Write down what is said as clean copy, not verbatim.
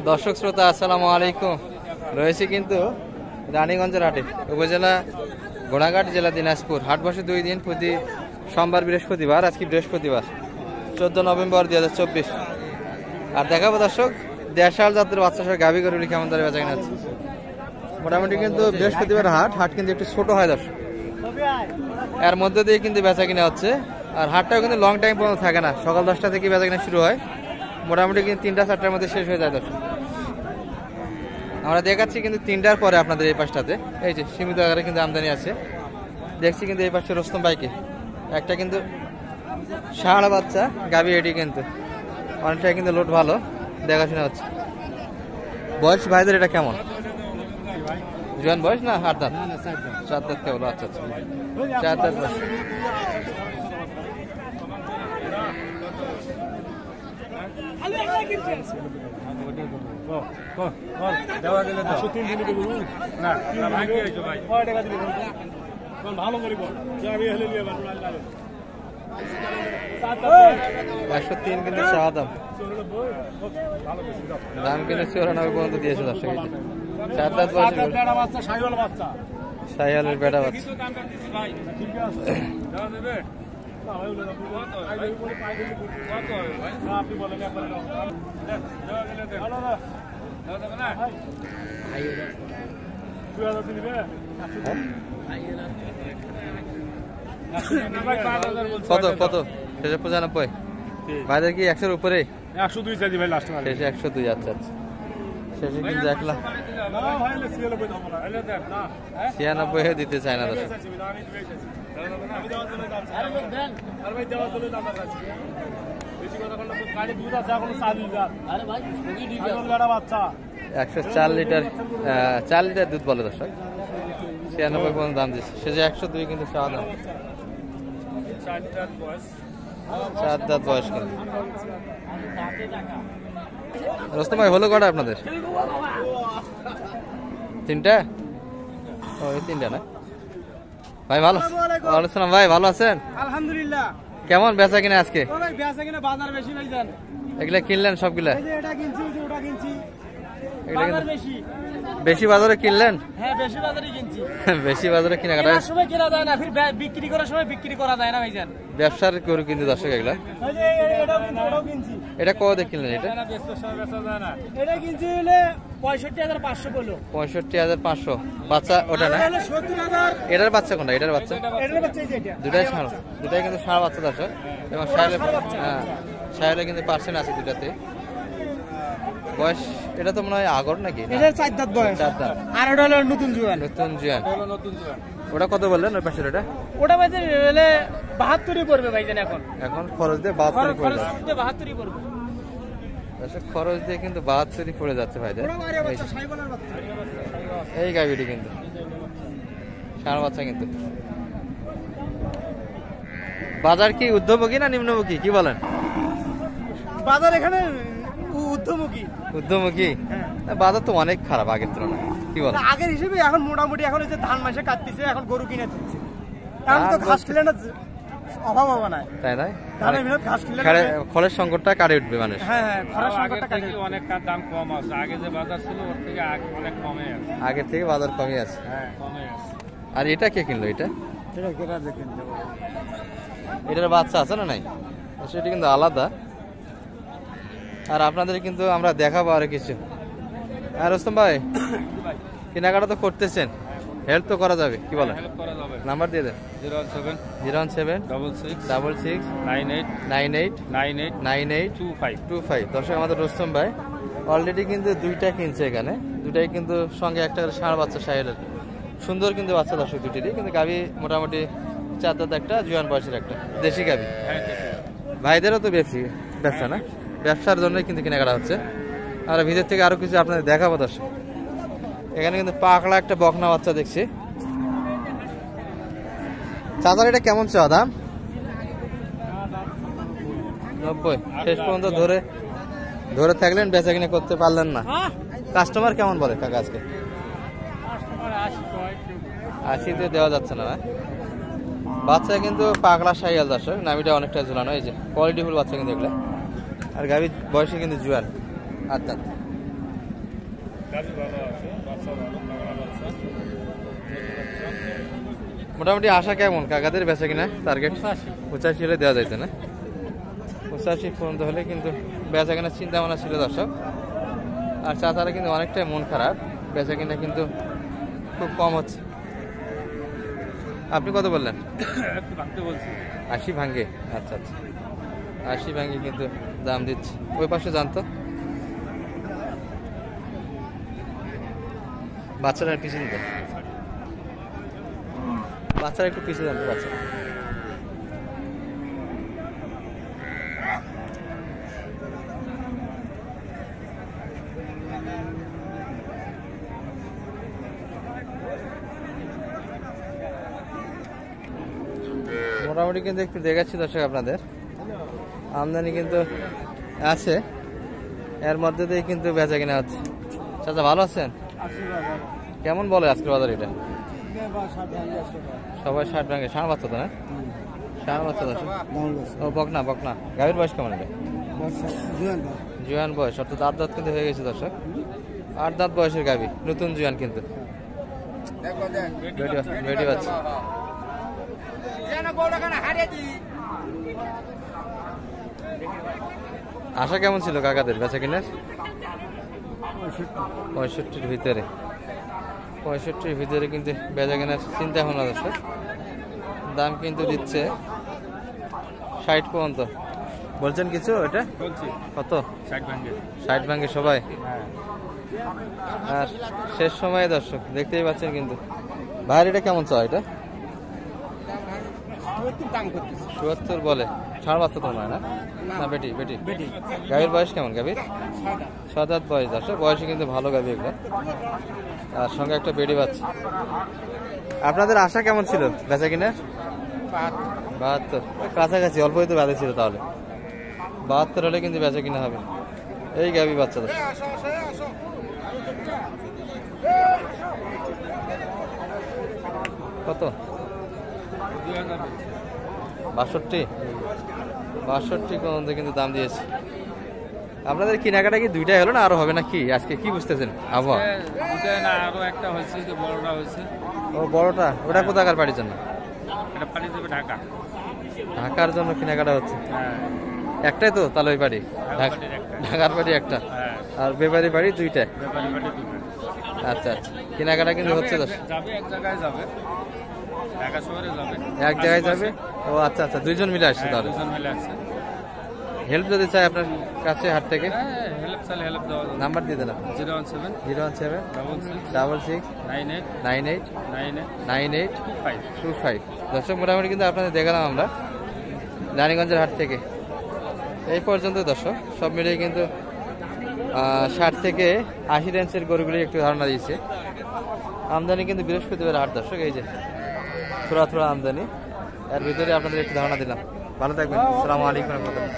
দর্শক শ্রোতা আসসালামু আলাইকুম। রয়েছে কিন্তু রানীগঞ্জের হাটে, উপজেলা ঘোড়াঘাট, জেলা দিনাজপুর। হাট বসে 2 দিন, প্রতি সোমবার বৃহস্পতিবার। আজকে বৃহস্পতিবার 14 নভেম্বর 2024। আর দেখাবো দর্শক দেশাল জাতের বাচ্চা সহ গাভী গরুগুলি কেমন দরে বেচা কিনা হচ্ছে। মোটামুটি কিন্তু বৃহস্পতিবার হাট কিন্তু একটু ছোট হয় দর্শক, এর মধ্যে দিয়ে কিন্তু বেচা কিনা হচ্ছে। আর হাটটাও কিন্তু লং টাইম পর্যন্ত থাকে না, সকাল 10টা থেকে বেচা কিনা শুরু হয়, মোটামুটি কিন্তু 3টা-4টার মধ্যে শেষ হয়ে যায় দর্শক। আমরা দেখাচ্ছি কিন্তু 3টার পরে আপনাদের এই পাশটাতে এই যে সীমিত আকারে কিন্তু আমদানি আছে। দেখছি কিন্তু এই পাশে রোস্তম বাইকে একটা কিন্তু ষাঁড় বাচ্চা গাভী, এটি কিন্তু অনেকটাই কিন্তু লোড ভালো, দেখাশোনা হচ্ছে। বয়স ভাইদের এটা কেমন? জোয়ান বয়স না 8 দাঁত? 4 দাঁত কেবল। আচ্ছা আচ্ছা, 4 দাঁত বয়স। ভালো করি 103 কিন্তু চাওয়া দাম, দাম কিন্তু 94 পর্যন্ত দিয়েছে দর্শক। 4 দাঁত বয়স, শাহিওয়ালের বেটা বাচ্চা। কত কত? 95 ভাইদের কি 100-এর উপরে? 102 চাইছি ভাই, লাস্ট মাল শেষে 102। আচ্ছা আচ্ছা, শেষে কিন্তু 1,96,000 দিতে চায় না দর্শক। বাচ্চা 104 লিটার, 4 লিটার দুধ বলে দর্শক। 96 পর্যন্ত দাম দিচ্ছে, শেষে 102 কিন্তু চাওয়া দাম। 4 দাঁত বয়স কিন্তু। রোস্তম ভাই হলো কটা আপনাদের? 3টা? ও এই 3টা না ভাই। ভালো আলোচনা ভাই, ভালো আছেন? আলহামদুলিল্লাহ। কেমন বেচা কিনা আজকে? ভাই বেচা কিনা বাজার বেশি ভাইজান। এগুলা কিনলেন সবগুলা? এই যে এটা কিনছি, যে ওটা কিনছি, এগুলা বাজার কিন্তু বেশি। বেশি বাজারে কিনলেন? হ্যাঁ বেশি বাজারে কিনছি। বেশি বাজারে কেনাকাটা কেনার সময় কেনা যায় না, ফির বিক্রি করার সময় বিক্রি করা যায় না ভাইজান। ব্যবসার গরু কিন্তু দর্শক এগুলা। এই যে এটাও কিনছি, ওটাও কিনছি। এটা কত দিয়ে কিনলেন? এটা এটা কিনছি হলে 65,500 বললো। 65,500 বাচ্চা ওটা না? 70,000। এটার বাচ্চা কোনটা? এটার বাচ্চা? এটার বাচ্চা এই যে এটা। দুটাই ষাঁড়, দুটাই কিন্তু ষাঁড় বাচ্চা দর্শক। এবং ষাঁড়ে কিন্তু পার্সেন্ট আছে দুটাতে। বয়স এটা তো মনে হয় আগর নাকি? এটার 4 দাঁত বয়স। 4 দাঁত। আর ওটা হলো নতুন জুয়ান। নতুন জুয়ান। ওটা কত বললেন ওই পাশের? ওটা ভাইজান হলে 72 পড়বে ভাইজান। এখন খরচ দিয়ে 72 পড়ে খরচ যাচ্ছে। দিয়ে 72 পড়বে। খরচ দিয়ে কিন্তু 72 পড়ে যাচ্ছে ভাইদের। ওটা বাইরে বাচ্চা, সাইবলের বাচ্চা। এই গাভিটি কিন্তু ষাঁড় বাচ্চা কিন্তু। বাজার কি ঊর্ধ্বমুখী না নিম্নমুখী কি বলেন? বাজার এখানে ঊর্ধ্বমুখী। ঊর্ধ্বমুখী? বাজার তো অনেক খারাপ আগের তুলনায়, কি বলেন? আগের হিসেবে এখন মোটামুটি, এখন এই যে ধান মাসে কাটতেছে, এখন গরু কিনে দিচ্ছে। এখন তো ঘাস কিনে না অভাব হবে না, তাই না? ধানের বিরুদ্ধে ঘাস কিনলে খড়ের সংকটটা কাটে উঠবে মানুষ। হ্যাঁ হ্যাঁ, খরার সংকটটা কাটে। অনেক দাম কম আছে, আগে যে বাজার ছিল ওর থেকে অনেক কমে আছে। আগের থেকে বাজার কমই আছে। হ্যাঁ কমে আছে। আর এটা কে কিনলো? এটা এটা কেনা যে কিনতে হবে। এটার বাচ্চা আছে না নাই? সেটা কিন্তু আলাদা। আর আপনাদের কিন্তু আমরা দেখাবো আরো কিছু। আর রোস্তম ভাই কেনাকাটা তো করতেছেন, হেল্প তো করা যাবে, কি বলেন? নাম্বার দিয়ে দেন। 01766989898 দর্শক আমাদের রোস্তম ভাই অলরেডি কিন্তু 2টা কিনছে এখানে, দুটাই কিন্তু সঙ্গে একটা ষাঁড় বাচ্চা শাহিওয়ালের। সুন্দর কিন্তু বাচ্চা দর্শক দুটিরই, কিন্তু গাভী মোটামুটি 4 দাঁত একটা, জুয়ান বয়সের একটা দেশি গাভী। ভাইদেরও তো ব্যবসা না, ব্যবসার জন্যই কিন্তু কেনাকাটা হচ্ছে। আর ভিতর থেকে আরো কিছু আপনাদের দেখাবো দর্শক। এখানে কিন্তু পাকড়া একটা বকনা বাচ্চা দেখছি। চাচার এটা কেমন চাওয়া দাম? 90। শেষ পর্যন্ত ধরে থাকলেন, বেচা কিনে করতে পারলেন না। কাস্টমার কেমন বলে কাকা আজকে? 80 দিয়ে দেওয়া যাচ্ছে না। বাচ্চা কিন্তু পাকড়া শাহিওয়াল দর্শক, নামিটা অনেকটা ঝুলানো, এই যে কোয়ালিটিফুল বাচ্চা কিন্তু এগুলো। আর গাভীর বয়সে কিন্তু জুয়ান, 8 দাঁত। গাড়ি ভালো আছে, বাচ্চা ভালো, কাকা বাচ্চা। মোটামুটি আশা কেমন কাকাদের বেচা কিনা টার্গেট 85 হলে দেওয়া যাইতে না 85 পর্যন্ত হলে কিন্তু বেচা কেনার চিন্তা ভাবনা ছিল দর্শক। আর চাচারা কিন্তু অনেকটাই মন খারাপ, বেচা কিনা কিন্তু খুব কম হচ্ছে। আপনি কত বললেন? একটু ভাঙতে বলছি। 80 ভাঙ্গে, আচ্ছা আচ্ছা 80 ভাঙ্গে কিন্তু দাম দিচ্ছে। ওই পাশে জানতো বাচ্চারা পিছিয়ে নিতে, বাচ্চারা একটু পিছিয়ে জানতো বাচ্চা। মোটামুটি কিন্তু একটু দেখাচ্ছি দর্শক আপনাদের, আমদানি কিন্তু আছে, এর মধ্যে দিয়ে কিন্তু বেচা কিনা হচ্ছে। চাচা ভালো আছেন? কেমন বলে আজকের বাজার এটা? সবাই 60 ভাঙে। ষাঁড় বাচ্চা তো না? ষাঁড় বাচ্চা দর্শক। ও বকনা বকনা। গাভীর বয়স কেমন এটা? জুয়ান বয়স, অর্থাৎ 8 দাঁত কিন্তু হয়ে গেছে দর্শক। 8 দাঁত বয়সের গাভী, নতুন জুয়ান কিন্তু। বেটি বাচ্চা। আশা কেমন ছিল কাকাদের বেচা কিনার? 65-র ভিতরে, 65-র ভিতরে কিন্তু বেচা কেনার চিন্তা ভাবনা দর্শক। দাম কিন্তু দিচ্ছে 60 পর্যন্ত। বলছেন কিছু এটা বলছি কত? 60 ভাঙে। 60 ভাঙে সবাই। হ্যাঁ, আর শেষ সময়ে দর্শক দেখতেই পাচ্ছেন কিন্তু। ভাইয়ের এটা কেমন চাও? এটা দাম করতেছে 74 বলে। ষাঁড় বাচ্চা তো নয় না? না বেটি বেটি। গাভীর বয়স কেমন? গাভীর 6 দাঁত বয়স দর্শক। বয়সে কিন্তু ভালো গাভী এগুলো, আর সঙ্গে একটা বেটি বাচ্চা। আপনাদের আশা কেমন ছিল বেচা কিনা? 72, কাছাকাছি, অল্পই তো বেঁধে ছিল। তাহলে 72 হলে কিন্তু বেচা কিনা হবে। এই গাভী বাচ্চা দর্শক। কত? 62 পর্যন্ত কিন্তু দাম দিয়েছে। আপনাদের কেনাকাটা কি দুইটাই হলো না আরো হবে না কি? আজকে কি বুঝতেছেন আবহাওয়া? দুটাই না, আরো একটা হয়েছে, যে বড়টা হয়েছে। ও বড়টা, ওটা কোথাকার বাড়ির জন্য? এটা পানি দেবে ঢাকা। ঢাকার জন্য কেনাকাটা হচ্ছে। হ্যাঁ, একটাই তো তাহলে ওই বাড়ি? বাড়ির একটা। ঢাকার বাড়ি একটা, হ্যাঁ, আর বেবাড়ি বাড়ি দুইটা। ব্যাপারী বাড়ি দুটো। আচ্ছা আচ্ছা, কেনাকাটা কিন্তু হচ্ছে দশ। যাবে এক জায়গায় যাবে, ঢাকা শহরে যাবে, এক জায়গায় যাবে। ও আচ্ছা আচ্ছা, দুইজন মিলে আসছে তাহলে। দুজন মিলে আছে। হেল্প যদি চাই আপনার কাছে হাট থেকে, হ্যাঁ, হেল্প চাইলে হেল্প দেওয়া যাবে। নাম্বার দিয়ে দেন আপনি। 017 017 66 66 98 98 98 98 25। 25। দর্শক মোটামুটি কিন্তু আপনাদের দেখালাম আমরা রানীগঞ্জের হাট থেকে। এই পর্যন্ত দর্শক সব মিলিয়ে কিন্তু 60 থেকে 80 রেঞ্জের গরুগুলি একটু ধারণা দিয়েছে। আমদানি কিন্তু বৃহস্পতিবার হাট দর্শক, এই যে থোড়া থোড়া আমদানি, এর ভিতরে আপনাদের একটু ধারণা দিলাম। ভালো থাকবেন, আসসালামু আলাইকুম রহমতুল্লাহ।